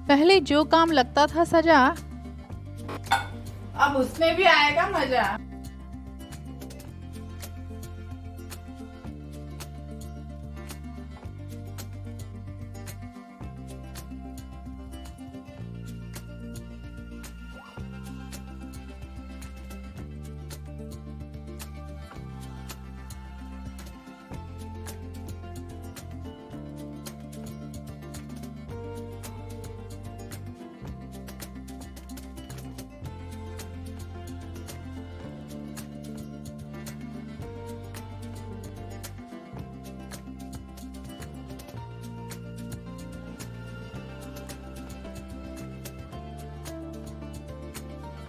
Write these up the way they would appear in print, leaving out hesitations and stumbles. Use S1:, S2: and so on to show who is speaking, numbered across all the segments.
S1: पहले जो काम लगता था सजा,
S2: अब उसमें भी आएगा मजा।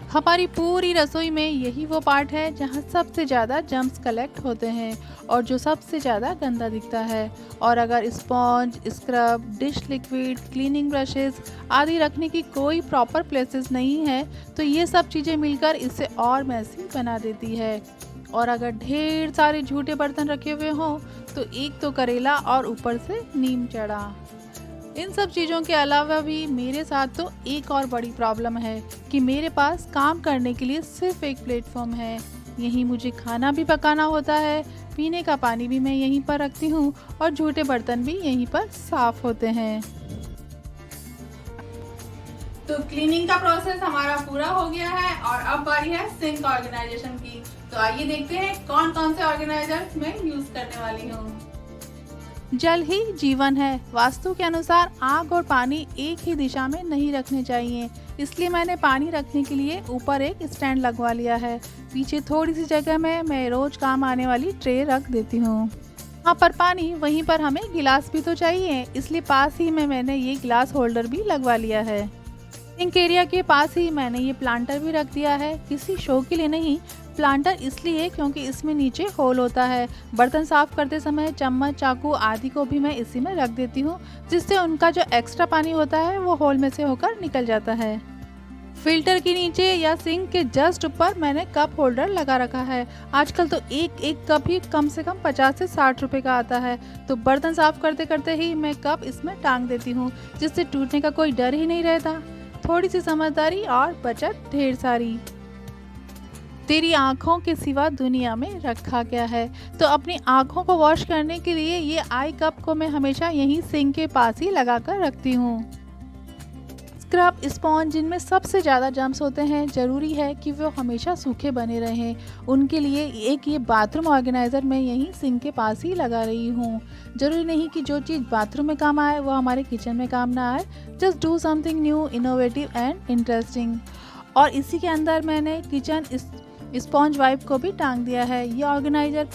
S1: हमारी पूरी रसोई में यही वो पार्ट है जहाँ सबसे ज़्यादा जम्स कलेक्ट होते हैं और जो सबसे ज़्यादा गंदा दिखता है। और अगर sponge, scrub, dish liquid, cleaning brushes आदि रखने की कोई प्रॉपर प्लेसेस नहीं है तो ये सब चीज़ें मिलकर इसे और मैसी बना देती है। और अगर ढेर सारे झूठे बर्तन रखे हुए हों तो एक तो करेला और ऊपर से नीम चढ़ा। इन सब चीज़ों के अलावा भी मेरे साथ तो एक और बड़ी प्रॉब्लम है कि मेरे पास काम करने के लिए सिर्फ एक प्लेटफॉर्म है। यहीं मुझे खाना भी पकाना होता है, पीने का पानी भी मैं यहीं पर रखती हूँ और झूठे बर्तन भी यहीं पर साफ होते हैं।
S2: तो क्लीनिंग का प्रोसेस हमारा पूरा हो गया है और अब बारी है सिंक ऑर्गेनाइजेशन की। तो आइए देखते हैं कौन कौन से ऑर्गेनाइजर मैं यूज करने वाली हूँ।
S1: जल ही जीवन है। वास्तु के अनुसार आग और पानी एक ही दिशा में नहीं रखने चाहिए, इसलिए मैंने पानी रखने के लिए ऊपर एक स्टैंड लगवा लिया है। पीछे थोड़ी सी जगह में मैं रोज काम आने वाली ट्रे रख देती हूँ। वहाँ पर पानी, वहीं पर हमें गिलास भी तो चाहिए, इसलिए पास ही में मैंने ये ग्लास होल्डर भी लगवा लिया है। सिंक एरिया के पास ही मैंने ये प्लांटर भी रख दिया है, किसी शो के लिए नहीं। प्लांटर इसलिए क्योंकि इसमें नीचे होल होता है। बर्तन साफ करते समय चम्मच, चाकू आदि को भी मैं इसी में रख देती हूँ, जिससे उनका जो एक्स्ट्रा पानी होता है वो होल में से होकर निकल जाता है। फिल्टर के नीचे या सिंक के जस्ट ऊपर मैंने कप होल्डर लगा रखा है। आजकल तो एक एक कप ही कम से कम 50 से 60 रुपए का आता है, तो बर्तन साफ करते करते ही मैं कप इसमें टांग देती हूँ, जिससे टूटने का कोई डर ही नहीं रहता। थोड़ी सी समझदारी और बचत ढेर सारी। तेरी आँखों के सिवा दुनिया में रखा क्या है, तो अपनी आँखों को वॉश करने के लिए ये आई कप को मैं हमेशा यहीं सिंक के पास ही लगा कर रखती हूँ। स्क्रब, स्पॉन्ज जिनमें सबसे ज़्यादा जर्म्स होते हैं, ज़रूरी है कि वो हमेशा सूखे बने रहें। उनके लिए एक ये बाथरूम ऑर्गेनाइज़र मैं यहीं सिंक के पास ही लगा रही हूँ। ज़रूरी नहीं कि जो चीज़ बाथरूम में काम आए वो हमारे किचन में काम ना आए। Just do something new, innovative and interesting. और इसी के अंदर मैंने किचन स्पॉन्ज वाइप को भी टांग दिया है। ये ऑर्गेनाइज़र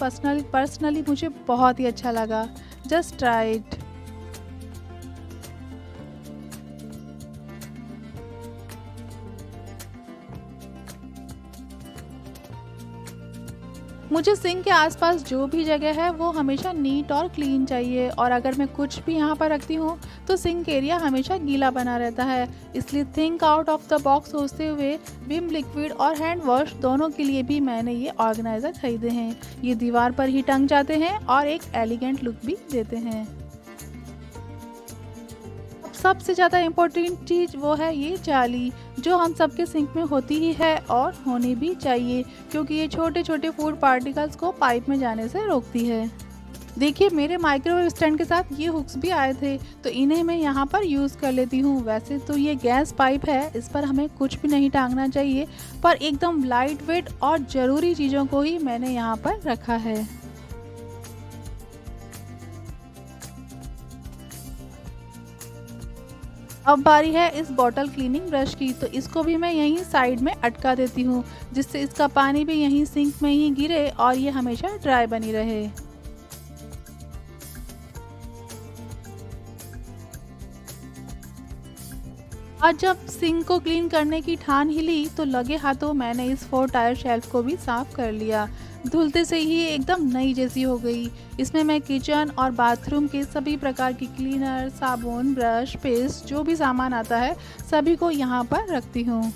S1: पर्सनली मुझे बहुत ही अच्छा लगा। Just try it. मुझे सिंक के आसपास जो भी जगह है वो हमेशा नीट और क्लीन चाहिए, और अगर मैं कुछ भी यहाँ पर रखती हूँ तो सिंक एरिया हमेशा गीला बना रहता है। इसलिए think out of the box सोचते हुए विम लिक्विड और हैंड वॉश दोनों के लिए भी मैंने ये ऑर्गेनाइज़र खरीदे हैं। ये दीवार पर ही टंग जाते हैं और एक एलिगेंट लुक भी देते हैं। सबसे ज़्यादा इम्पोर्टेंट चीज़ वो है ये जाली, जो हम सबके सिंक में होती ही है और होनी भी चाहिए, क्योंकि ये छोटे छोटे फूड पार्टिकल्स को पाइप में जाने से रोकती है। देखिए, मेरे माइक्रोवेव स्टैंड के साथ ये हुक्स भी आए थे, तो इन्हें मैं यहाँ पर यूज़ कर लेती हूँ। वैसे तो ये गैस पाइप है, इस पर हमें कुछ भी नहीं टांगना चाहिए, पर एकदम लाइट वेट और ज़रूरी चीज़ों को ही मैंने यहाँ पर रखा है। अब बारी है इस बॉटल क्लीनिंग ब्रश की, तो इसको भी मैं यहीं साइड में अटका देती हूँ, जिससे इसका पानी भी यहीं सिंक में ही गिरे और ये हमेशा ड्राई बनी रहे। आज जब सिंक को क्लीन करने की ठान ही ली तो लगे हाथों मैंने इस 4 टायर शेल्फ को भी साफ कर लिया। धुलते से ही एकदम नई जैसी हो गई। इसमें मैं किचन और बाथरूम के सभी प्रकार की क्लीनर, साबुन, ब्रश, पेस्ट जो भी सामान आता है सभी को यहाँ पर रखती हूँ।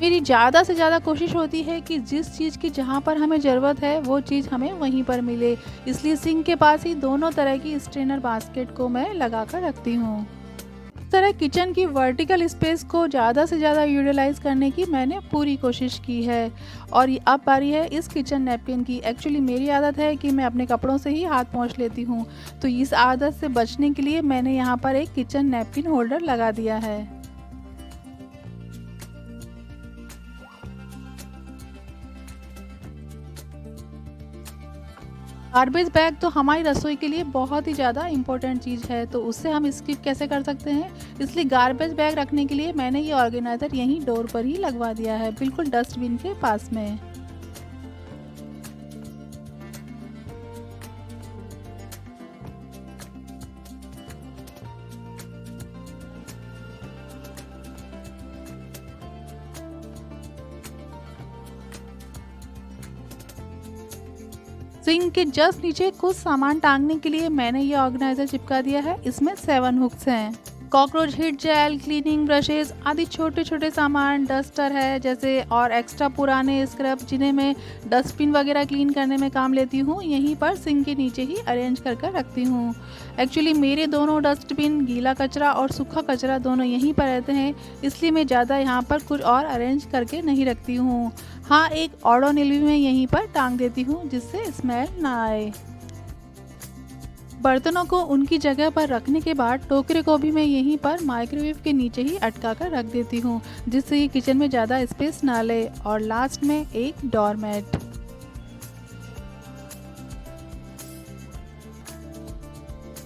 S1: मेरी ज़्यादा से ज़्यादा कोशिश होती है कि जिस चीज़ की जहाँ पर हमें ज़रूरत है वो चीज़ हमें वहीं पर मिले, इसलिए सिंक के पास ही दोनों तरह की स्ट्रेनर बास्केट को मैं लगा कर रखती हूँ। इस तरह किचन की वर्टिकल स्पेस को ज़्यादा से ज़्यादा यूटिलाइज़ करने की मैंने पूरी कोशिश की है। और अब बारी है इस किचन नैपकिन की। एक्चुअली मेरी आदत है कि मैं अपने कपड़ों से ही हाथ पोंछ लेती हूँ, तो इस आदत से बचने के लिए मैंने यहाँ पर एक किचन नैपकिन होल्डर लगा दिया है। गार्बेज बैग तो हमारी रसोई के लिए बहुत ही ज़्यादा इम्पोर्टेंट चीज़ है, तो उससे हम स्किप कैसे कर सकते हैं। इसलिए गार्बेज बैग रखने के लिए मैंने ये ऑर्गेनाइज़र यहीं डोर पर ही लगवा दिया है, बिल्कुल डस्टबिन के पास में। सिंक के जस्ट नीचे कुछ सामान टांगने के लिए मैंने ये ऑर्गेनाइजर चिपका दिया है। इसमें 7 हुक्स हैं। Cockroach hit gel, cleaning brushes आदि छोटे छोटे सामान, डस्टर है जैसे, और एक्स्ट्रा पुराने स्क्रब जिन्हें मैं डस्टबिन वगैरह क्लीन करने में काम लेती हूँ, यहीं पर सिंक के नीचे ही अरेंज कर कर रखती हूँ। एक्चुअली मेरे दोनों डस्टबिन, गीला कचरा और सूखा कचरा दोनों यहीं पर रहते हैं, इसलिए मैं ज़्यादा यहाँ पर कुछ और अरेंज करके नहीं रखती हूँ। हाँ, एक ओडोनिल भी मैं यहीं पर टांग देती हूँ जिससे स्मेल ना आए। बर्तनों को उनकी जगह पर रखने के बाद टोकरे को भी मैं यहीं पर माइक्रोवेव के नीचे ही अटका कर रख देती हूँ, जिससे ये किचन में ज़्यादा स्पेस ना ले। और लास्ट में एक डोरमेट।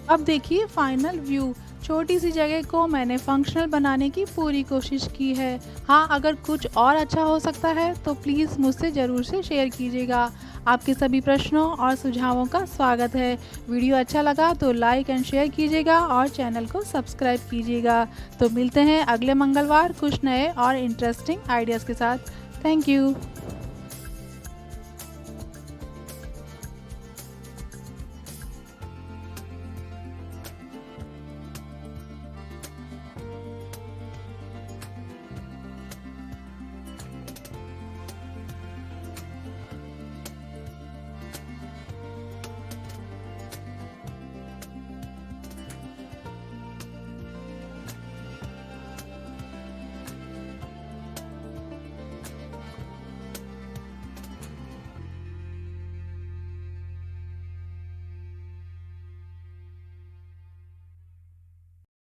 S1: अब देखिए फाइनल व्यू। छोटी सी जगह को मैंने फंक्शनल बनाने की पूरी कोशिश की है। हाँ, अगर कुछ और अच्छा हो सकता है तो प्लीज़ मुझसे ज़रूर से शेयर कीजिएगा। आपके सभी प्रश्नों और सुझावों का स्वागत है। वीडियो अच्छा लगा तो लाइक एंड शेयर कीजिएगा और चैनल को सब्सक्राइब कीजिएगा। तो मिलते हैं अगले मंगलवार कुछ नए और इंटरेस्टिंग आइडियाज़ के साथ। Thank you.